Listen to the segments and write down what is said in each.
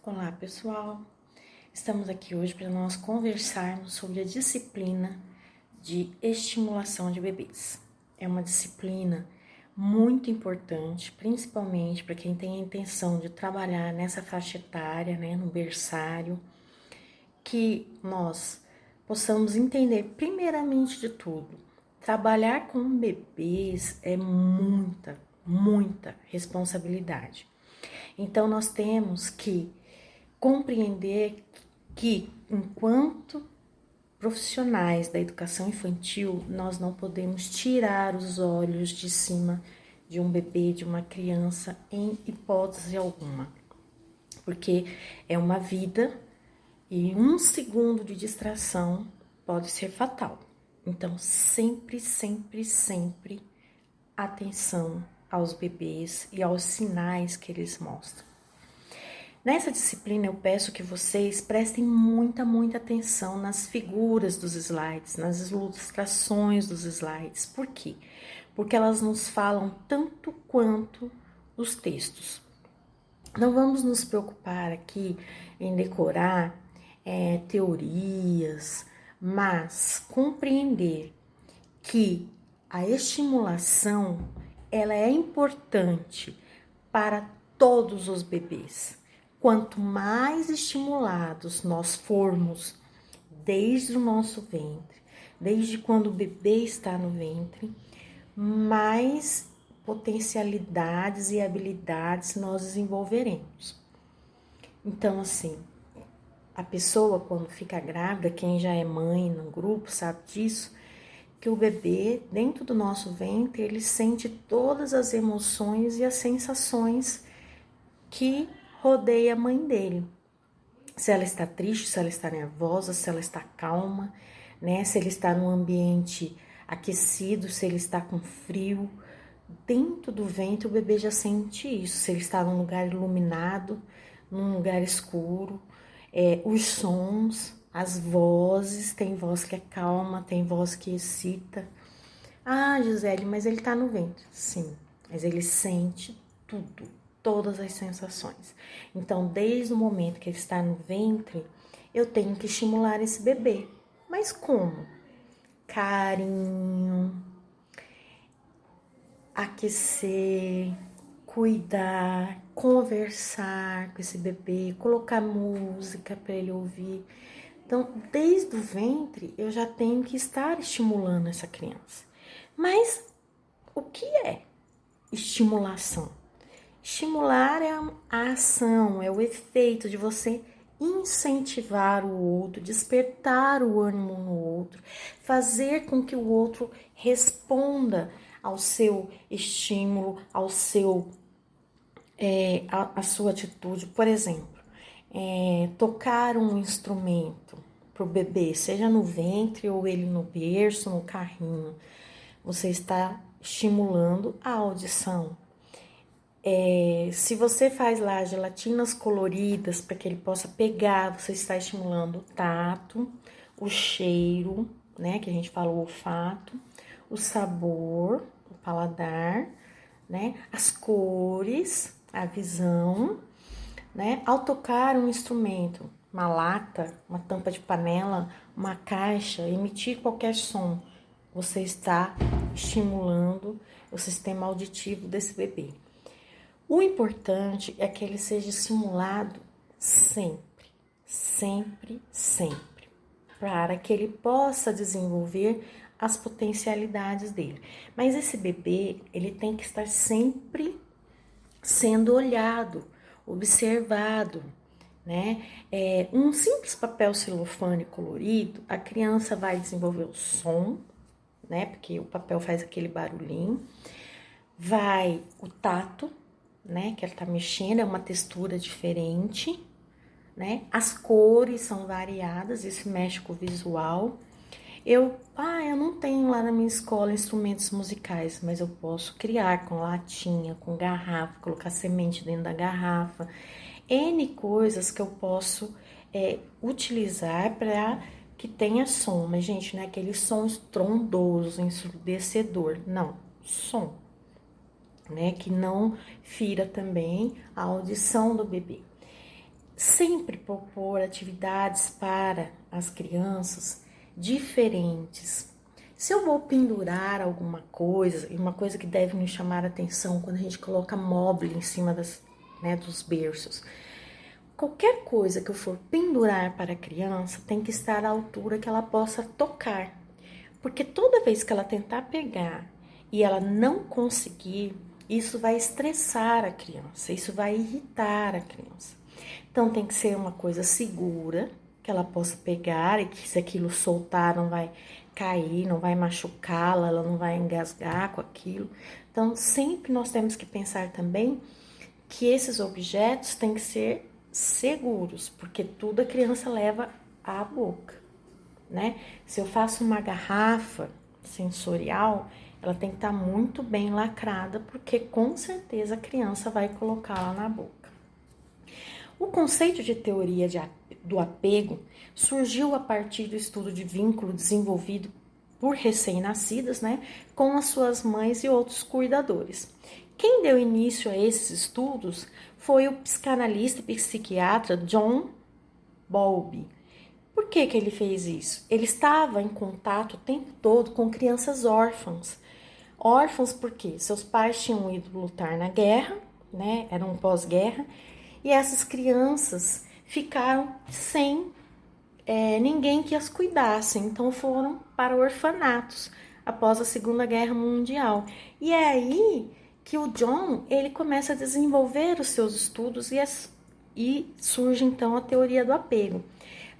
Olá, pessoal! Estamos aqui hoje para nós conversarmos sobre a disciplina de estimulação de bebês. É uma disciplina muito importante, principalmente para quem tem a intenção de trabalhar nessa faixa etária, no berçário, que nós possamos entender, primeiramente de tudo, trabalhar com bebês é muita responsabilidade. Então, nós temos que compreender que, enquanto profissionais da educação infantil, nós não podemos tirar os olhos de cima de um bebê, de uma criança, em hipótese alguma, porque é uma vida e um segundo de distração pode ser fatal. Então, sempre atenção aos bebês e aos sinais que eles mostram. Nessa disciplina, eu peço que vocês prestem muita atenção nas figuras dos slides, nas ilustrações dos slides. Por quê? Porque elas nos falam tanto quanto os textos. Não vamos nos preocupar aqui em decorar teorias, mas compreender que a estimulação ela é importante para todos os bebês. Quanto mais estimulados nós formos desde o nosso ventre, desde quando o bebê está no ventre, mais potencialidades e habilidades nós desenvolveremos. Então, assim, a pessoa quando fica grávida, quem já é mãe no grupo sabe disso, que o bebê dentro do nosso ventre, ele sente todas as emoções e as sensações que rodeia a mãe dele. Se ela está triste, se ela está nervosa, se ela está calma, se ele está num ambiente aquecido, se ele está com frio. Dentro do ventre o bebê já sente isso, se ele está num lugar iluminado, num lugar escuro, os sons, as vozes, tem voz que é calma, tem voz que excita. Ah, Gisele, mas ele está no ventre. Sim, mas ele sente tudo, todas as sensações. Então, desde o momento que ele está no ventre, eu tenho que estimular esse bebê. Mas como? Carinho, aquecer, cuidar, conversar com esse bebê, colocar música para ele ouvir. Então, desde o ventre, eu já tenho que estar estimulando essa criança. Mas o que é estimulação? Estimular é a ação, é o efeito de você incentivar o outro, despertar o ânimo no outro, fazer com que o outro responda ao seu estímulo, ao seu, a sua atitude. Por exemplo, tocar um instrumento para o bebê, seja no ventre ou ele no berço, no carrinho, você está estimulando a audição. Se você faz lá gelatinas coloridas para que ele possa pegar, você está estimulando o tato, o cheiro, que a gente fala o olfato, o sabor, o paladar, as cores, a visão, Ao tocar um instrumento, uma lata, uma tampa de panela, uma caixa, emitir qualquer som, você está estimulando o sistema auditivo desse bebê. O importante é que ele seja estimulado sempre, para que ele possa desenvolver as potencialidades dele. Mas esse bebê, ele tem que estar sempre sendo olhado, observado, um simples papel celofane colorido, a criança vai desenvolver o som, porque o papel faz aquele barulhinho, vai o tato, que ela tá mexendo, é uma textura diferente, as cores são variadas, isso mexe com o visual. Eu não tenho lá na minha escola instrumentos musicais, mas eu posso criar com latinha, com garrafa, colocar semente dentro da garrafa, N coisas que eu posso utilizar para que tenha som, mas gente, não é aquele som estrondoso, ensurdecedor, não, som. Que não fira também a audição do bebê. sempre propor atividades para as crianças diferentes. Se eu vou pendurar alguma coisa, e uma coisa que deve nos chamar a atenção quando a gente coloca móvel em cima dos berços, qualquer coisa que eu for pendurar para a criança tem que estar à altura que ela possa tocar. Porque toda vez que ela tentar pegar e ela não conseguir, isso vai estressar a criança, isso vai irritar a criança. Então tem que ser uma coisa segura, que ela possa pegar e que se aquilo soltar não vai cair, não vai machucá-la, ela não vai engasgar com aquilo. Então sempre nós temos que pensar também que esses objetos têm que ser seguros, porque tudo a criança leva à boca, né? Se eu faço uma garrafa sensorial, ela tem que estar muito bem lacrada, porque com certeza a criança vai colocá-la na boca. O conceito de teoria do apego surgiu a partir do estudo de vínculo desenvolvido por recém-nascidas, né, com as suas mães e outros cuidadores. Quem deu início a esses estudos foi o psicanalista e psiquiatra John Bowlby. Por que ele fez isso? Ele estava em contato o tempo todo com crianças órfãs. Órfãos porque seus pais tinham ido lutar na guerra, né, eram pós-guerra, e essas crianças ficaram sem ninguém que as cuidasse, então foram para orfanatos após a Segunda Guerra Mundial. E é aí que o John ele começa a desenvolver os seus estudos e surge então a teoria do apego.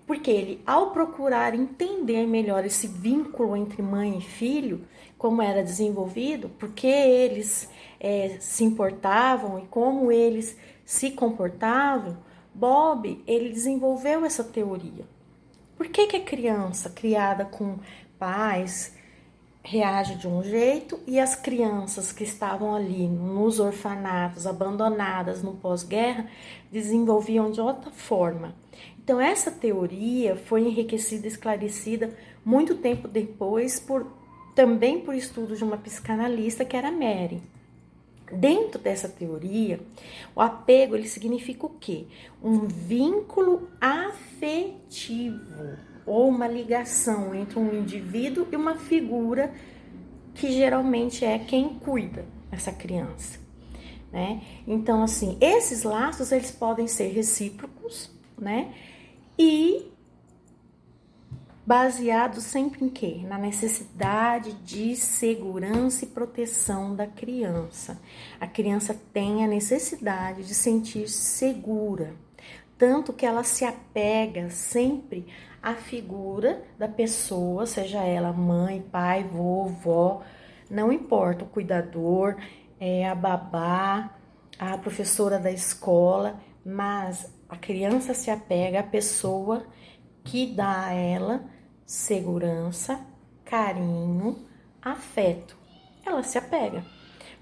Porque ele, ao procurar entender melhor esse vínculo entre mãe e filho, como era desenvolvido, porque eles se importavam e como eles se comportavam, Bob, ele desenvolveu essa teoria. Por que a criança criada com pais reage de um jeito e as crianças que estavam ali nos orfanatos, abandonadas no pós-guerra, desenvolviam de outra forma? Então, essa teoria foi enriquecida e esclarecida muito tempo depois, também por estudos de uma psicanalista que era Mary. Dentro dessa teoria, o apego ele significa o quê? Um vínculo afetivo ou uma ligação entre um indivíduo e uma figura que geralmente é quem cuida dessa criança, né? Então, assim, esses laços eles podem ser recíprocos, né? E baseado sempre em quê? Na necessidade de segurança e proteção da criança. A criança tem a necessidade de sentir-se segura, tanto que ela se apega sempre à figura da pessoa, seja ela mãe, pai, vovó, não importa, o cuidador, a babá, a professora da escola, mas a criança se apega à pessoa que dá a ela segurança, carinho, afeto. Ela se apega.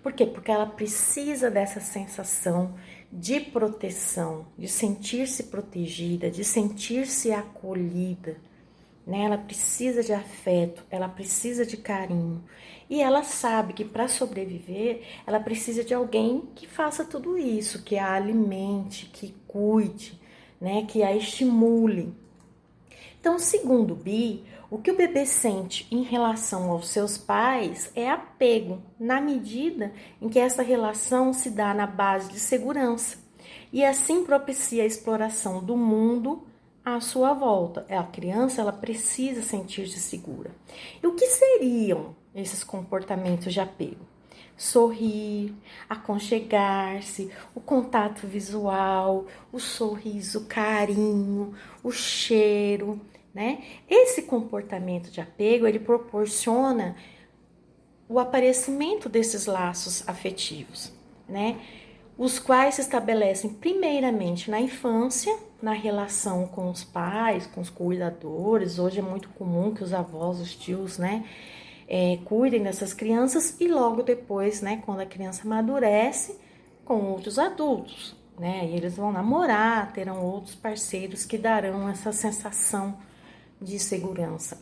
Por quê? Porque ela precisa dessa sensação de proteção, de sentir-se protegida, de sentir-se acolhida, né? Ela precisa de afeto, ela precisa de carinho. E ela sabe que para sobreviver, ela precisa de alguém que faça tudo isso, que a alimente, que cuide, né? Que a estimule. Então, segundo Bi, o que o bebê sente em relação aos seus pais é apego, na medida em que essa relação se dá na base de segurança e assim propicia a exploração do mundo à sua volta. A criança ela precisa sentir-se segura. E o que seriam esses comportamentos de apego? Sorrir, aconchegar-se, o contato visual, o sorriso, o carinho, o cheiro, né? Esse comportamento de apego, ele proporciona o aparecimento desses laços afetivos, né? Os quais se estabelecem primeiramente na infância, na relação com os pais, com os cuidadores. Hoje é muito comum que os avós, os tios, né, cuidem dessas crianças e logo depois, né, quando a criança amadurece, com outros adultos, né, e eles vão namorar, terão outros parceiros que darão essa sensação de segurança.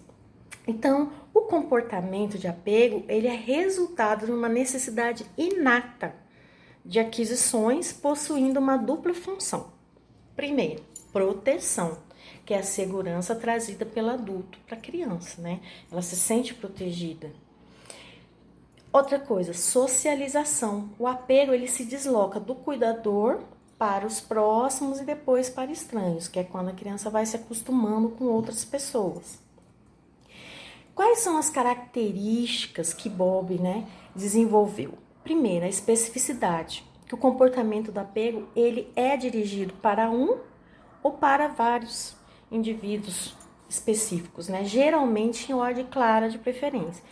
Então, o comportamento de apego, ele é resultado de uma necessidade inata de aquisições possuindo uma dupla função. Primeiro, proteção, que é a segurança trazida pelo adulto para a criança, né? Ela se sente protegida. Outra coisa, socialização. O apego, ele se desloca do cuidador para os próximos e depois para estranhos, que é quando a criança vai se acostumando com outras pessoas. Quais são as características que Bob, desenvolveu? Primeiro, a especificidade, que o comportamento do apego, ele é dirigido para um ou para vários indivíduos específicos, geralmente em ordem clara de preferência.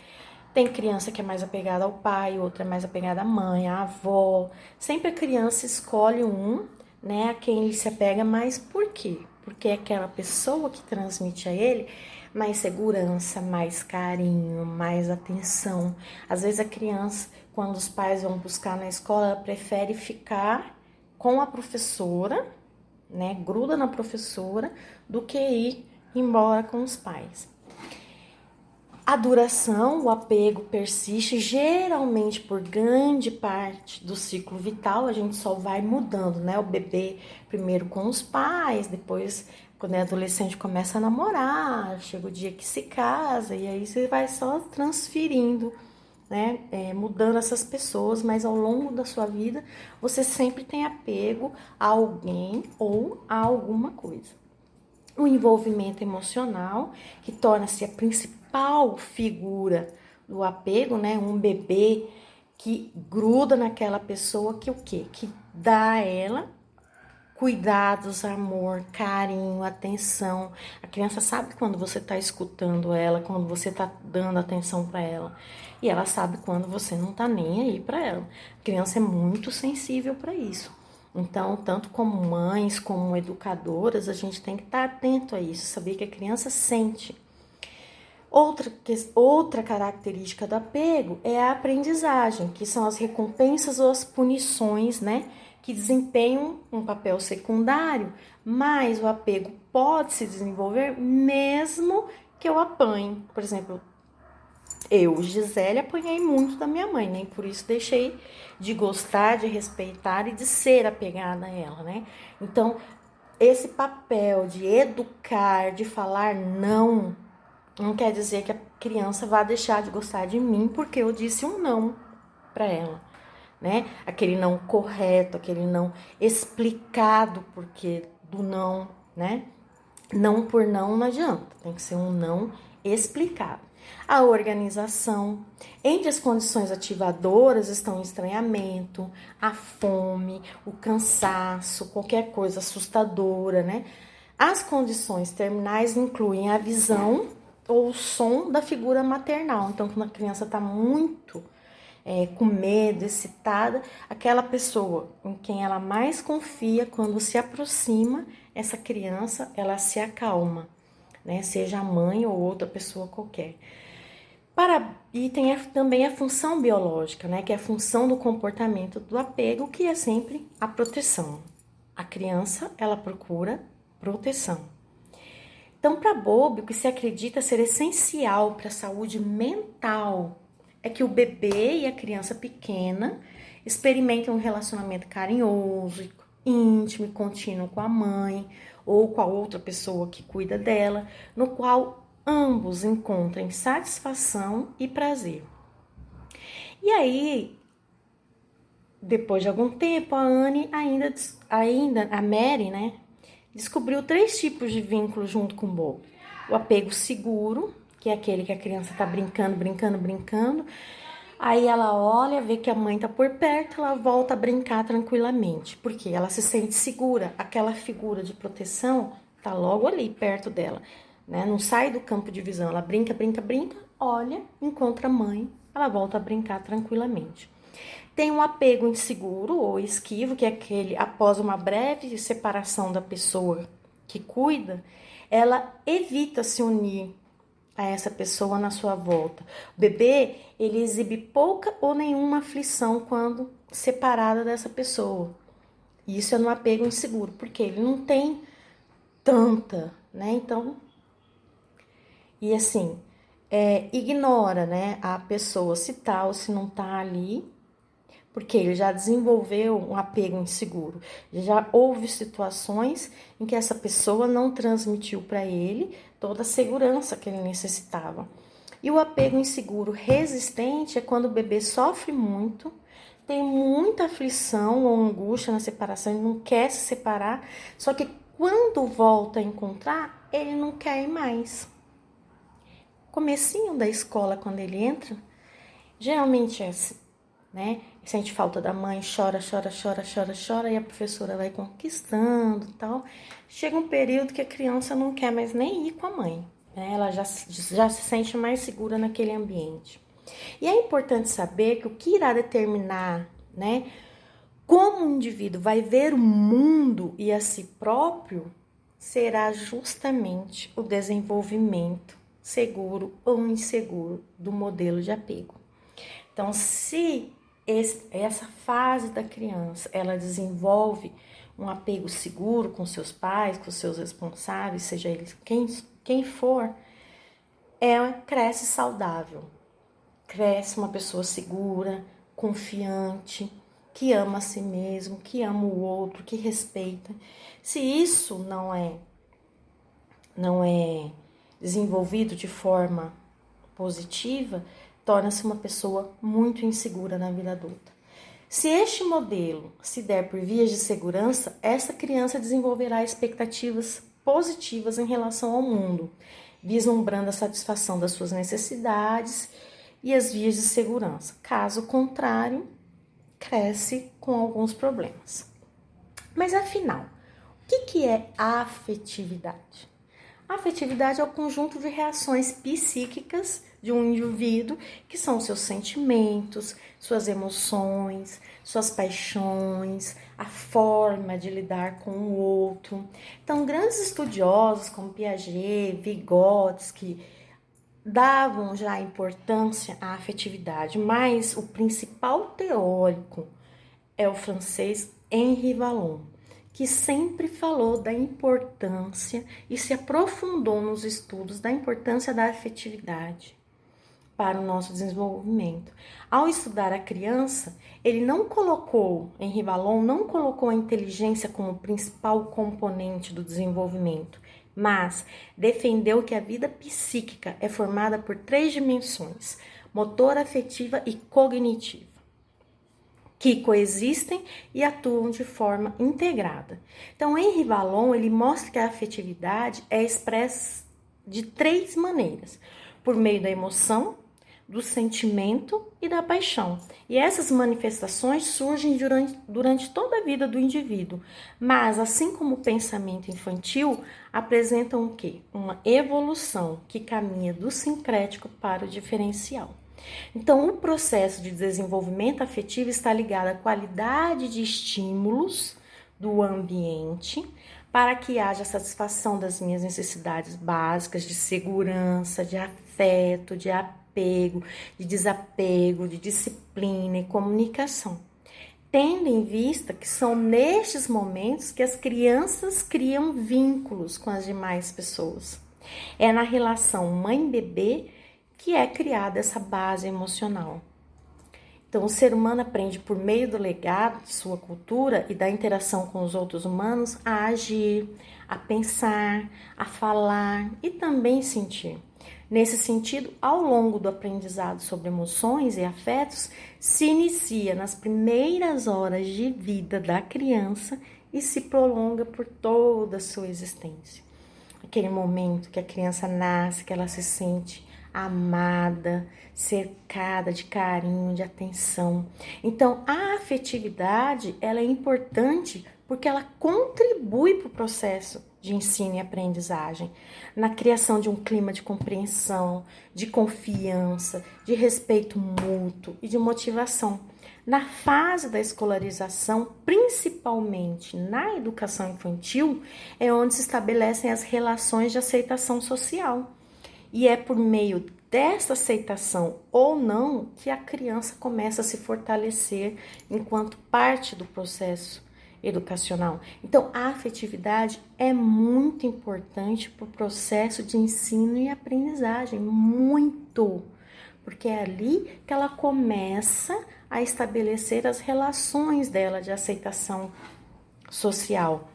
Tem criança que é mais apegada ao pai, outra é mais apegada à mãe, à avó. Sempre a criança escolhe a quem ele se apega, mas por quê? Porque é aquela pessoa que transmite a ele mais segurança, mais carinho, mais atenção. Às vezes a criança, quando os pais vão buscar na escola, ela prefere ficar com a professora, gruda na professora, do que ir embora com os pais. A duração, o apego persiste geralmente por grande parte do ciclo vital, a gente só vai mudando, O bebê primeiro com os pais, depois quando é adolescente começa a namorar, chega o dia que se casa e aí você vai só transferindo, mudando essas pessoas, mas ao longo da sua vida você sempre tem apego a alguém ou a alguma coisa. O envolvimento emocional, que torna-se a principal figura do apego, um bebê que gruda naquela pessoa que o quê? Que dá a ela cuidados, amor, carinho, atenção. A criança sabe quando você está escutando ela, quando você está dando atenção para ela. E ela sabe quando você não está nem aí para ela. A criança é muito sensível para isso. Então, tanto como mães, como educadoras, a gente tem que estar atento a isso, saber que a criança sente. Outra característica do apego é a aprendizagem, que são as recompensas ou as punições, que desempenham um papel secundário, mas o apego pode se desenvolver mesmo que eu apanhe. Por exemplo, eu, Gisele, apanhei muito da minha mãe, nem por isso deixei de gostar, de respeitar e de ser apegada a ela, Então, esse papel de educar, de falar não quer dizer que a criança vai deixar de gostar de mim porque eu disse um não para ela, Aquele não correto, aquele não explicado porque do não, Não por não adianta, tem que ser um não explicado. A organização. Entre as condições ativadoras estão o estranhamento, a fome, o cansaço, qualquer coisa assustadora, As condições terminais incluem a visão ou o som da figura maternal. Então, quando a criança está muito com medo, excitada, aquela pessoa em quem ela mais confia, quando se aproxima, essa criança, ela se acalma, Seja a mãe ou outra pessoa qualquer. E tem também a função biológica, que é a função do comportamento do apego, que é sempre a proteção. A criança, ela procura proteção. Então, para Bowlby, o que se acredita ser essencial para a saúde mental é que o bebê e a criança pequena experimentem um relacionamento carinhoso, íntimo e contínuo com a mãe ou com a outra pessoa que cuida dela, no qual ambos encontrem satisfação e prazer. E aí, depois de algum tempo, a Anne a Mary, descobriu 3 tipos de vínculo junto com o Bob. O apego seguro, que é aquele que a criança tá brincando. Aí ela olha, vê que a mãe tá por perto, ela volta a brincar tranquilamente, porque ela se sente segura, aquela figura de proteção tá logo ali perto dela, Não sai do campo de visão, ela brinca, olha, encontra a mãe, ela volta a brincar tranquilamente. Tem um apego inseguro ou esquivo, que é aquele após uma breve separação da pessoa que cuida, ela evita se unir a essa pessoa na sua volta. O bebê, ele exibe pouca ou nenhuma aflição quando separada dessa pessoa. Isso é no apego inseguro, porque ele não tem tanta, Então, e assim, ignora, a pessoa se tá ou se não tá ali, porque ele já desenvolveu um apego inseguro. Já houve situações em que essa pessoa não transmitiu para ele toda a segurança que ele necessitava. E o apego inseguro resistente é quando o bebê sofre muito, tem muita aflição ou angústia na separação, ele não quer se separar, só que quando volta a encontrar, ele não quer ir mais. Comecinho da escola, quando ele entra, geralmente é assim, né? Sente falta da mãe, chora, chora, chora, chora, chora, e a professora vai conquistando e tal. Chega um período que a criança não quer mais nem ir com a mãe, né? Ela já se sente mais segura naquele ambiente. E é importante saber que o que irá determinar, né, como o indivíduo vai ver o mundo e a si próprio, será justamente o desenvolvimento seguro ou inseguro do modelo de apego. Então, se essa fase da criança, ela desenvolve um apego seguro com seus pais, com seus responsáveis, seja eles quem for, cresce saudável. Cresce uma pessoa segura, confiante, que ama a si mesmo, que ama o outro, que respeita. Se isso não é desenvolvido de forma positiva, torna-se uma pessoa muito insegura na vida adulta. Se este modelo se der por vias de segurança, essa criança desenvolverá expectativas positivas em relação ao mundo, vislumbrando a satisfação das suas necessidades e as vias de segurança. Caso contrário, cresce com alguns problemas. Mas afinal, o que é afetividade? A afetividade é o conjunto de reações psíquicas de um indivíduo, que são seus sentimentos, suas emoções, suas paixões, a forma de lidar com o outro. Então, grandes estudiosos como Piaget, Vygotsky, davam já importância à afetividade, mas o principal teórico é o francês Henri Vallon, que sempre falou da importância e se aprofundou nos estudos da importância da afetividade para o nosso desenvolvimento. Ao estudar a criança, Henri Vallon não colocou a inteligência como principal componente do desenvolvimento, mas defendeu que a vida psíquica é formada por 3 dimensões: motora, afetiva e cognitiva, que coexistem e atuam de forma integrada. Então, Henri Vallon, ele mostra que a afetividade é expressa de 3 maneiras: por meio da emoção, do sentimento e da paixão. E essas manifestações surgem durante toda a vida do indivíduo, mas, assim como o pensamento infantil, apresentam o quê? Uma evolução que caminha do sincrético para o diferencial. Então, o processo de desenvolvimento afetivo está ligado à qualidade de estímulos do ambiente para que haja satisfação das minhas necessidades básicas de segurança, de afeto, de apego, de desapego, de disciplina e comunicação. Tendo em vista que são nestes momentos que as crianças criam vínculos com as demais pessoas. É na relação mãe-bebê que é criada essa base emocional. Então, o ser humano aprende por meio do legado de sua cultura e da interação com os outros humanos a agir, a pensar, a falar e também sentir. Nesse sentido, ao longo do aprendizado sobre emoções e afetos, se inicia nas primeiras horas de vida da criança e se prolonga por toda a sua existência. Aquele momento que a criança nasce, que ela se sente amada, cercada de carinho, de atenção. Então, a afetividade, ela é importante porque ela contribui para o processo de ensino e aprendizagem, na criação de um clima de compreensão, de confiança, de respeito mútuo e de motivação. Na fase da escolarização, principalmente na educação infantil, é onde se estabelecem as relações de aceitação social. E é por meio dessa aceitação ou não que a criança começa a se fortalecer enquanto parte do processo educacional. Então, a afetividade é muito importante para o processo de ensino e aprendizagem, muito, porque é ali que ela começa a estabelecer as relações dela de aceitação social.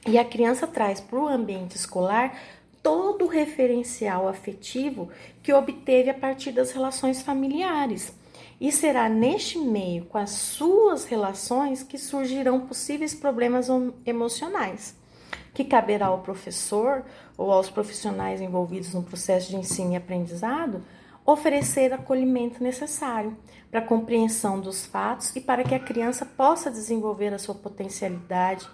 E a criança traz para o ambiente escolar todo o referencial afetivo que obteve a partir das relações familiares. E será neste meio, com as suas relações, que surgirão possíveis problemas emocionais, que caberá ao professor ou aos profissionais envolvidos no processo de ensino e aprendizado oferecer acolhimento necessário para a compreensão dos fatos e para que a criança possa desenvolver a sua potencialidade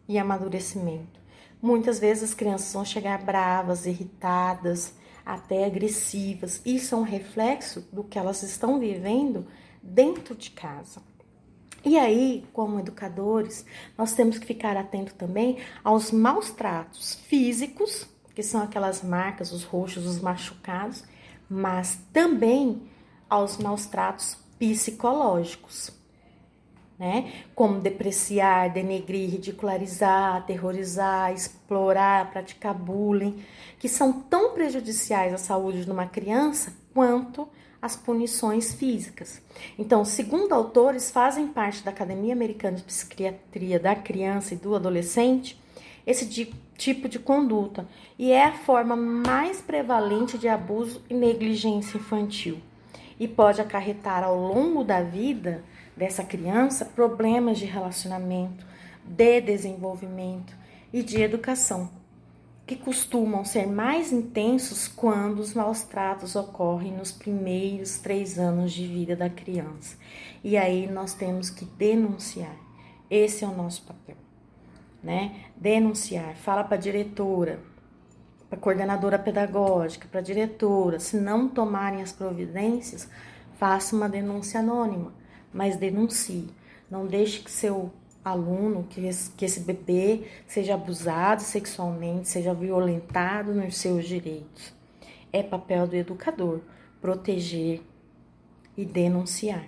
e amadurecimento. Muitas vezes as crianças vão chegar bravas, irritadas, até agressivas. Isso é um reflexo do que elas estão vivendo dentro de casa. E aí, como educadores, nós temos que ficar atento também aos maus tratos físicos, que são aquelas marcas, os roxos, os machucados, mas também aos maus tratos psicológicos, né? Como depreciar, denegrir, ridicularizar, aterrorizar, explorar, praticar bullying, que são tão prejudiciais à saúde de uma criança quanto as punições físicas. Então, segundo autores, fazem parte da Academia Americana de Psiquiatria da Criança e do Adolescente esse tipo de conduta, e é a forma mais prevalente de abuso e negligência infantil, e pode acarretar ao longo da vida dessa criança problemas de relacionamento, de desenvolvimento e de educação, que costumam ser mais intensos quando os maus tratos ocorrem nos primeiros 3 anos de vida da criança. E aí nós temos que denunciar. Esse é o nosso papel, né? Denunciar. Fala para a diretora, para a coordenadora pedagógica, para a diretora. Se não tomarem as providências, faça uma denúncia anônima, mas denuncie. Não deixe que seu aluno, que esse bebê seja abusado sexualmente, seja violentado nos seus direitos. É papel do educador proteger e denunciar.